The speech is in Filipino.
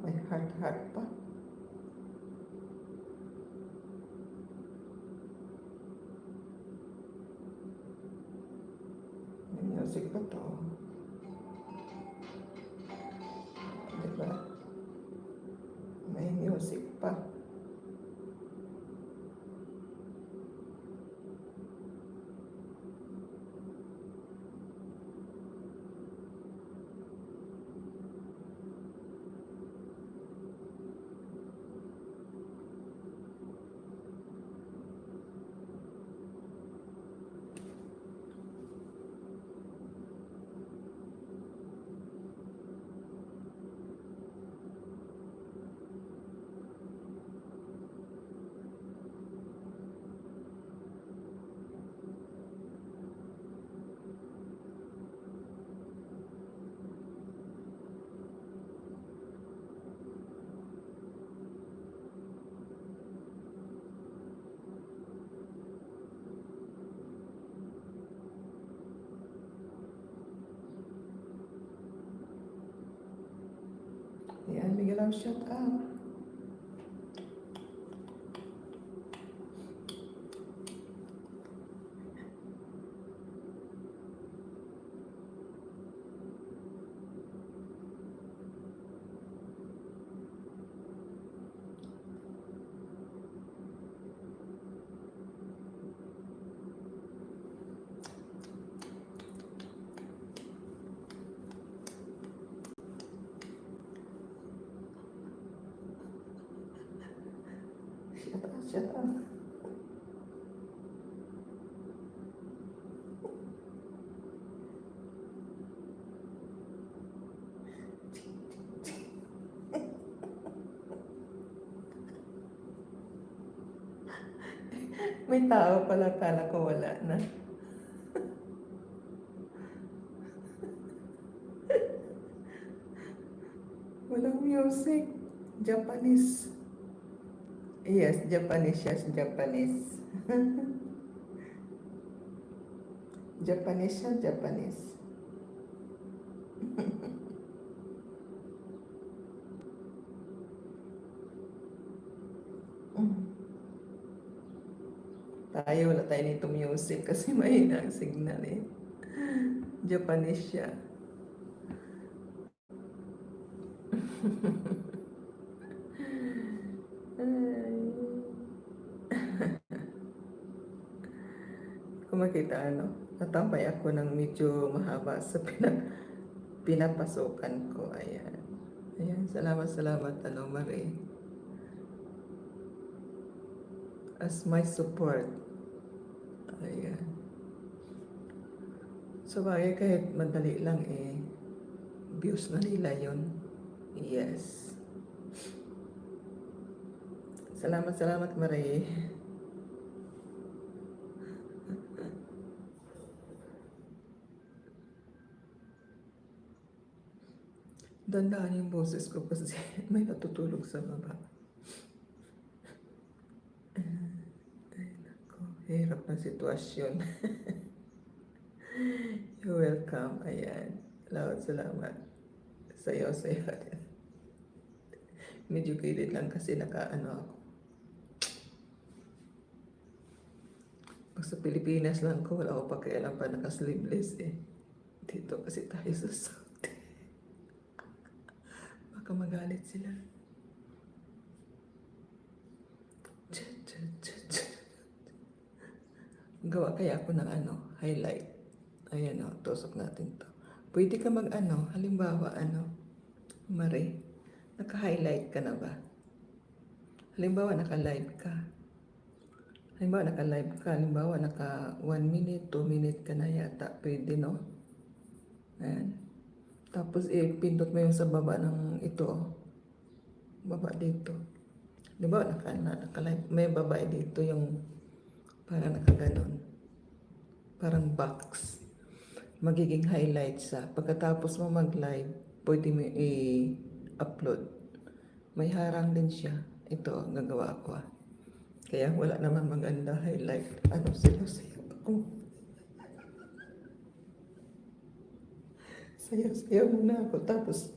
May heart-heart pa. May music pa to. Diba? May music pa. Ayan, bigyan lang shout out. Shout out. May tao pala, kala ko wala na. Walang music. Japanese. Yes, Japanese. Yes, Japanese. Japanese siya, Japanese. Tayo, wala tayo nito music kasi mahina ang signal eh. Japanese siya. Kung makita natambay ako ng medyo mahaba sa pinapasukan ko. Ayan. Ayan, salamat Marie. As my support. Ayan. So bagay kahit madali lang views na nila yun. Yes. Salamat Marie. Dandaan yung boses ko kasi may natutulog sa baba. Ay nako, hirap na sitwasyon. You're welcome. Ayan. Salamat. Sayo. Medyo kilid lang kasi ako. Pag sa Pilipinas lang ko, wala ko pakialam pa naka-sleeveless eh. Dito kasi tayo sa Saudi. Baka magalit sila. Gawa kaya ako ng highlight. Ayan tusok natin to. Pwede ka halimbawa Marie, naka-highlight ka na ba? Halimbawa naka-live ka. Halimbawa naka 1 minute, 2 minute ka na yata. Pwede no? Ayan. Tapos pindot mo yung sa baba ng ito. Baba dito. Diba naka-live. May babae dito yung parang nakaganon. Parang box. Magiging highlight sa. Pagkatapos mo mag-live, pwede mo i-upload. May harang din siya. Ito, gagawa ko Kaya wala naman maganda highlight. Sayo ako. Sayo muna ako. Tapos,